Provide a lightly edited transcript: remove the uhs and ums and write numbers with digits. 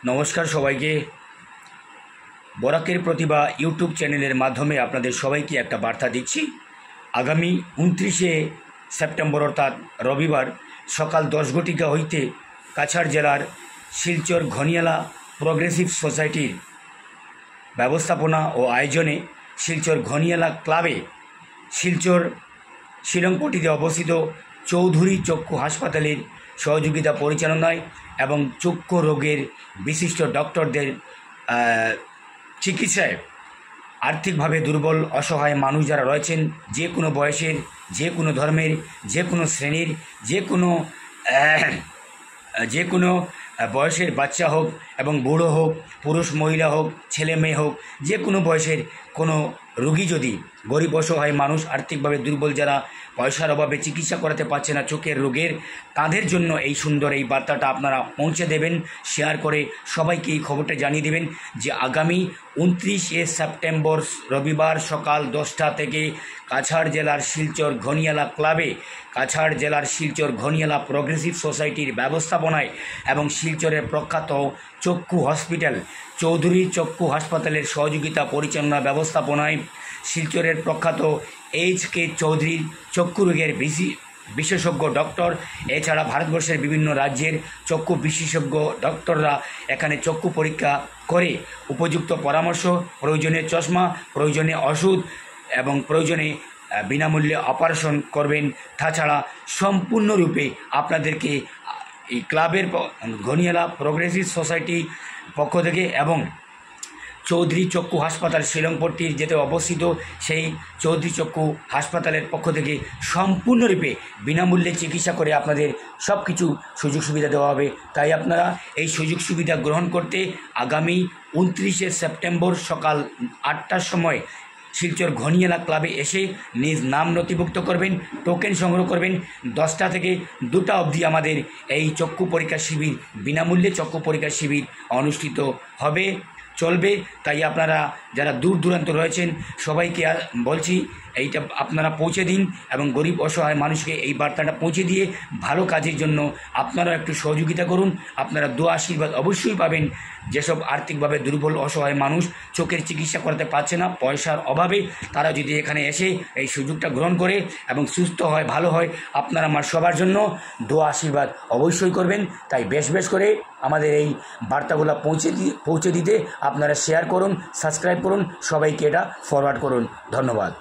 নমস্কার সবাইকে। বরাকের প্রতিভা ইউটিউব চ্যানেলের মাধ্যমে আপনাদের সবাইকে একটা বার্তা দিচ্ছি। আগামী 29শে সেপ্টেম্বর অর্থাৎ রবিবার সকাল 10 ঘটিকা হইতে কাছাড় জেলার শিলচর ঘনিয়ালা প্রগ্রেসিভ সোসাইটির ব্যবস্থাপনা ও আয়োজনে শিলচর ঘনিয়ালা ক্লাবে শিলচর শিলংপট্টিতে অবস্থিত চৌধুরী চক্ষু হাসপাতালের সহযোগিতা পরিচালনায় এবং চক্ষু রোগের বিশিষ্ট ডক্টরদের চিকিৎসায় আর্থিকভাবে দুর্বল অসহায় মানুষ যারা রয়েছেন, যে কোনো বয়সের, যে কোনো ধর্মের, যে কোনো শ্রেণীর, যে কোনো বয়সের বাচ্চা হোক এবং বুড়ো হোক, পুরুষ মহিলা হোক, ছেলে মেয়ে হোক, যে কোনো বয়সের কোনো রোগী, যদি গরিব অসহায় মানুষ আর্থিকভাবে দুর্বল যারা পয়সার অভাবে চিকিৎসা করাতে পারছে না চোখের রোগের, তাদের জন্য এই সুন্দর এই বার্তাটা আপনারা পৌঁছে দেবেন, শেয়ার করে সবাইকে এই খবরটা জানিয়ে দেবেন যে আগামী 29শে সেপ্টেম্বর রবিবার সকাল 10টা থেকে কাছাড় জেলার শিলচর ঘনিয়ালা ক্লাবে কাছাড় জেলার শিলচর ঘনিয়ালা প্রগ্রেসিভ সোসাইটির ব্যবস্থাপনায় এবং শিলচরের প্রখ্যাত চক্ষু হসপিটাল চৌধুরী চক্ষু হাসপাতালের সহযোগিতা পরিচালনা ব্যবস্থাপনায় শিলচরের প্রখ্যাত এইচ.কে. চৌধুরী চক্ষু রোগের বিশেষজ্ঞ ডক্টর, এছাড়া ভারতবর্ষের বিভিন্ন রাজ্যের চক্ষু বিশেষজ্ঞ ডক্টররা এখানে চক্ষু পরীক্ষা করে উপযুক্ত পরামর্শ, প্রয়োজনে চশমা, প্রয়োজনে ওষুধ এবং প্রয়োজনে বিনামূল্যে অপারেশন করবেন। তাছাড়া সম্পূর্ণরূপে আপনাদেরকে এই ক্লাবের ঘনিয়ালা প্রগ্রেসিভ সোসাইটি পক্ষ থেকে এবং চৌধুরী চক্ষু হাসপাতাল শিলংপট্টির যেতে অবস্থিত সেই চৌধুরী চক্ষু হাসপাতালের পক্ষ থেকে সম্পূর্ণরূপে বিনামূল্যে চিকিৎসা করে আপনাদের সব কিছু সুযোগ সুবিধা দেওয়া হবে। তাই আপনারা এই সুযোগ সুবিধা গ্রহণ করতে আগামী 29শে সেপ্টেম্বর সকাল 8টার সময় শিলচর ঘনিয়ালা ক্লাবে এসে নিজ নাম নথিভুক্ত করবেন, টোকেন সংগ্রহ করবেন। 10টা থেকে 2টা অবধি আমাদের এই চক্ষু পরীক্ষা শিবির, বিনামূল্যে চক্ষু পরীক্ষা শিবির অনুষ্ঠিত হবে, চলবে। তাই আপনারা যারা দূর দূরান্ত রয়েছেন সবাইকে বলছি এইটা আপনারা পৌঁছে দিন এবং গরিব অসহায় মানুষকে এই বার্তাটা পৌঁছে দিয়ে ভালো কাজের জন্য আপনারা একটু সহযোগিতা করুন। আপনারা দোয়া আশীর্বাদ অবশ্যই পাবেন। যেসব আর্থিকভাবে দুর্বল অসহায় মানুষ চোখের চিকিৎসা করতে পারছে না পয়সার অভাবে, তারা যদি এখানে এসে এই সুযোগটা গ্রহণ করে এবং সুস্থ হয়, ভালো হয়, আপনারা আমার সবার জন্য দোয়া আশীর্বাদ অবশ্যই করবেন। তাই বেশ বেশ করে আমাদের এই বার্তাগুলো পৌঁছে দিতে আপনারা শেয়ার করুন, সাবস্ক্রাইব করুন, সবাইকে এটা ফরওয়ার্ড করুন। ধন্যবাদ।